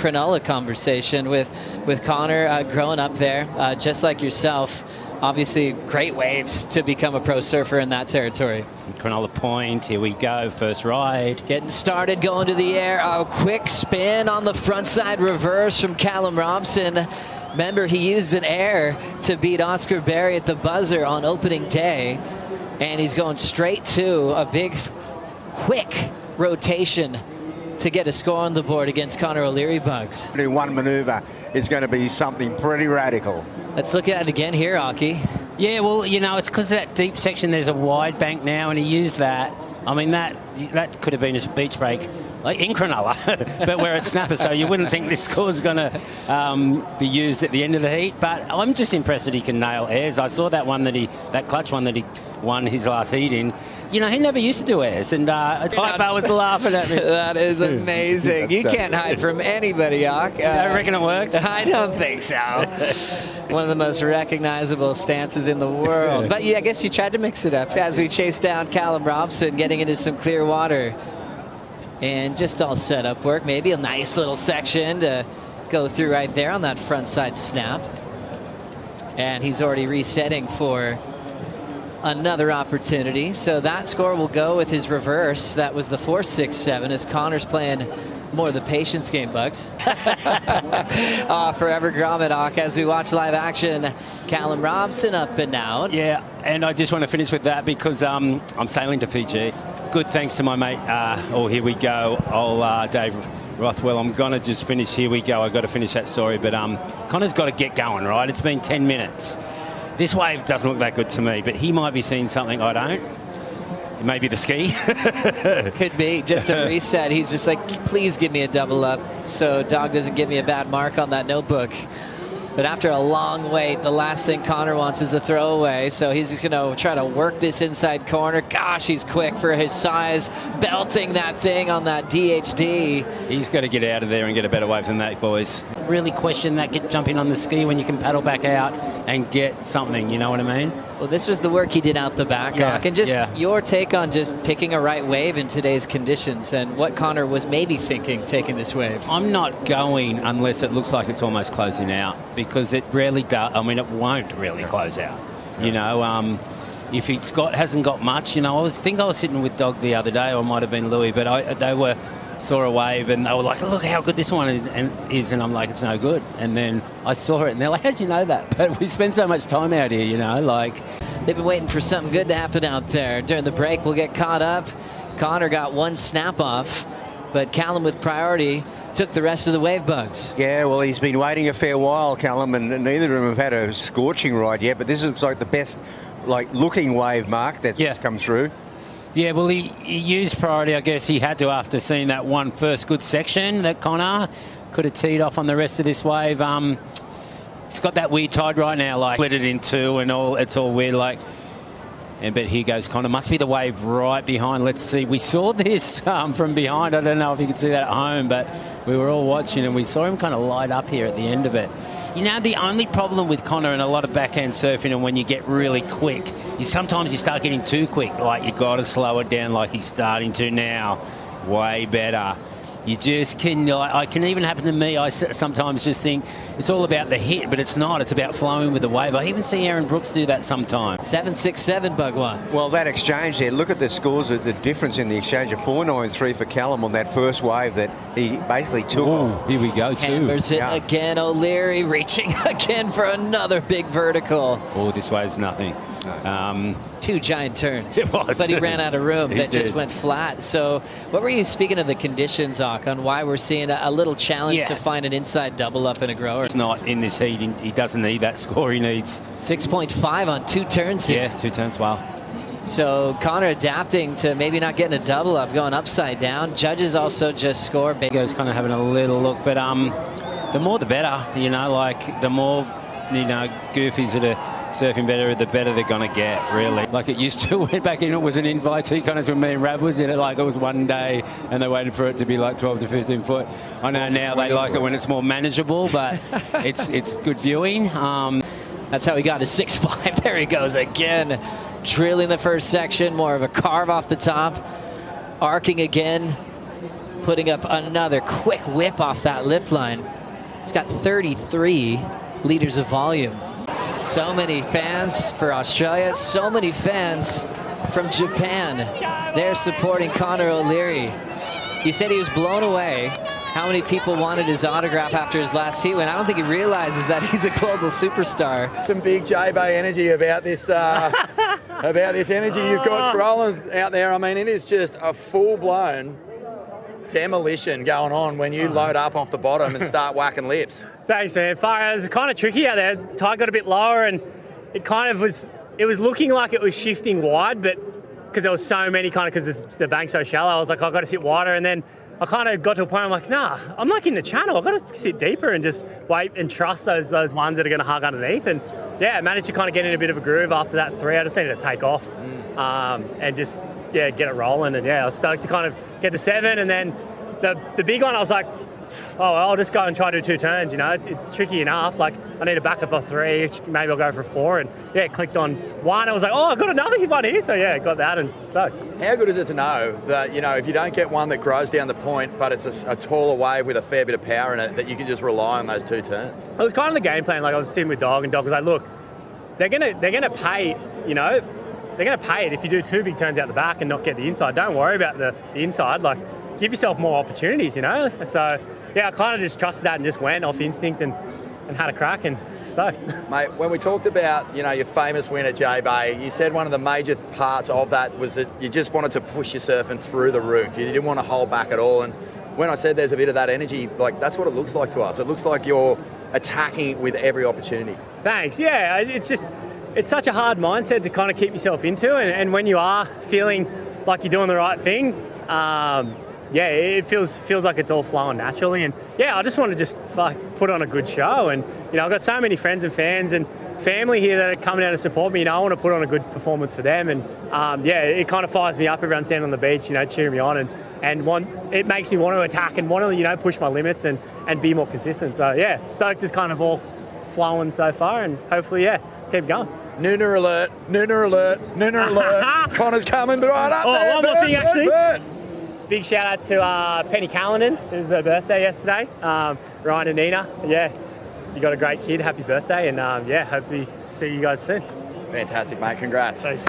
Cronulla conversation with Connor growing up there, just like yourself. Obviously, great waves to become a pro surfer in that territory. Cronulla Point, here we go, first ride. Getting started, going to the air. A quick spin on the front side reverse from Callum Robson. Remember, he used an air to beat Oscar Berry at the buzzer on opening day. And he's going straight to a big, quick rotation to get a score on the board against Connor O'Leary Bugs. One manoeuvre is going to be something pretty radical. Let's look at it again here, Aki. Yeah, well, you know, it's because of that deep section. There's a wide bank now, and he used that. I mean, that could have been a beach break, like in Cronulla, but where it's snapper, so you wouldn't think this score's going to be used at the end of the heat. But I'm just impressed that he can nail airs. I saw that clutch one that he won his last heat in. You know, he never used to do airs, and Hyper was laughing at me. That is amazing. You can't hide from anybody, Ak. I reckon it worked. I don't think so. One of the most recognizable stances in the world. But yeah, I guess you tried to mix it up as we chase down Callum Robson, getting into some clear water. And just all setup work. Maybe a nice little section to go through right there on that front side snap. And he's already resetting for another opportunity. So that score will go with his reverse. That was the 4-6-7 as Connor's playing more of the patience game, Bugs. Forever Gromit as we watch live action. Callum Robson up and out. Yeah, and I just want to finish with that because I'm sailing to Fiji. Good thanks to my mate. Here we go. Dave Rothwell. I'm going to just finish. Here we go. I've got to finish that story. But Connor's got to get going, right? It's been 10 minutes. This wave doesn't look that good to me, but he might be seeing something I don't. It may be the ski. Could be. Just a reset. He's just like, please give me a double up so Dog doesn't give me a bad mark on that notebook. But after a long wait, the last thing Connor wants is a throwaway. So he's just going to try to work this inside corner. Gosh, he's quick for his size, belting that thing on that DHD. He's got to get out of there and get a better wave than that, boys. Really question that jumping on the ski when you can paddle back out and get something, you know what I mean? Well, this was the work he did out the back, and just your take on just picking a right wave in today's conditions and what Connor was maybe thinking taking this wave. I'm not going unless it looks like it's almost closing out because it rarely does. I mean, it won't really close out. You know, if it's hasn't got much, you know, I was sitting with Dog the other day, or it might have been Louis, but they saw a wave and they were like, look how good this one is, and I'm like, it's no good. And then I saw it and they're like, how'd you know that? But we spend so much time out here, you know, like. They've been waiting for something good to happen out there. During the break, we'll get caught up. Connor got one snap off, but Callum with priority took the rest of the wave, Bugs. Yeah, well, he's been waiting a fair while, Callum, and neither of them have had a scorching ride yet, but this looks like the best looking wave, Mark, that's come through. Yeah, well, he used priority. I guess he had to after seeing that one first good section that Connor could have teed off on the rest of this wave. It's got that weird tide right now, like split it in two and all. It's all weird, like. But here goes Connor. Must be the wave right behind. Let's see. We saw this from behind. I don't know if you could see that at home, but we were all watching and we saw him kind of light up here at the end of it. You know, the only problem with Connor and a lot of backhand surfing and when you get really quick is sometimes you start getting too quick. Like, you got to slow it down like he's starting to now. Way better. You just can, it can even happen to me. I sometimes just think it's all about the hit, but it's not. It's about flowing with the wave. I even see Aaron Brooks do that sometimes. 7-6-7, Bug one. Well, that exchange there, look at the scores, the difference in the exchange of 4.93 for Callum on that first wave that he basically took off. Here we go, too. Hammers it again. O'Leary reaching again for another big vertical. Oh, this wave's nothing. Two giant turns. It was. But he ran out of room. Just went flat. So what were you speaking of the conditions, Ak, on why we're seeing a little challenge to find an inside double up in a grower? It's not in this heat. He doesn't need that score. He needs 6.5 on 2 turns here. Yeah, 2 turns. Wow. So Connor adapting to maybe not getting a double up, going upside down. Judges also just score. Goes kind of having a little look, but the more the better. You know, like the more goofies that are surfing better, the better they're going to get, really. Like it used to, went back in, it was an invitee kind of when me and Rab was in it, like it was one day and they waited for it to be like 12 to 15 foot. I know now they like it when it's more manageable, but it's good viewing. That's how he got to 6.5. There he goes again. Drilling the first section, more of a carve off the top. Arcing again. putting up another quick whip off that lip line. It's got 33 liters of volume. So many fans for Australia, so many fans from Japan. They're supporting Connor O'Leary. He said he was blown away how many people wanted his autograph after his last heat win. I don't think he realizes that he's a global superstar. Some big J-Bay energy about this energy you've got rolling out there. I mean, it is just a full-blown demolition going on when you load up off the bottom and start whacking lips. Thanks, man. Far, it was kind of tricky out there. Tide got a bit lower, and it kind of was. It was looking like it was shifting wide, but because there was so many because the bank's so shallow, I was like, I've got to sit wider, and then I kind of got to a point. I'm like, nah, I'm like in the channel. I've got to sit deeper and just wait and trust those ones that are going to hug underneath. And yeah, I managed to kind of get in a bit of a groove after that 3. I just needed to take off and just get it rolling. And yeah, I was stoked to kind of get the 7, and then the big one, I was like, oh, I'll just go and try to do 2 turns, you know. It's tricky enough. Like, I need to back up of 3, maybe I'll go for 4. And yeah, it clicked on 1. I was like, oh, I've got another one here. So yeah, got that and stoked. How good is it to know that, you know, if you don't get one that grows down the point, but it's a taller wave with a fair bit of power in it, that you can just rely on those 2 turns? It was kind of the game plan. Like, I was sitting with Dog, and Dog was like, look, they're gonna pay, you know, they're gonna pay it if you do 2 big turns out the back and not get the inside. Don't worry about the inside. Like, give yourself more opportunities, you know. So yeah, I kind of just trusted that and just went off instinct and had a crack and stoked. Mate, when we talked about, you know, your famous win at J-Bay, you said one of the major parts of that was that you just wanted to push your surfing through the roof. You didn't want to hold back at all. And when I said there's a bit of that energy, like, that's what it looks like to us. It looks like you're attacking with every opportunity. Thanks. Yeah, it's such a hard mindset to kind of keep yourself into. And when you are feeling like you're doing the right thing, yeah, it feels like it's all flowing naturally. And yeah, I just want to just put on a good show. And, you know, I've got so many friends and fans and family here that are coming out to support me. You know, I want to put on a good performance for them. And yeah, it kind of fires me up. Everyone's standing on the beach, you know, cheering me on. And it makes me want to attack and want to, you know, push my limits and be more consistent. So yeah, stoked is kind of all flowing so far. And hopefully, yeah, keep going. Nooner alert, Nooner alert, Nooner alert. Connor's coming right up there. One more thing, actually. Big shout out to Penny Callanan. It was her birthday yesterday. Ryan and Nina. Yeah, you got a great kid. Happy birthday. And yeah, hope we see you guys soon. Fantastic, mate. Congrats. Thanks.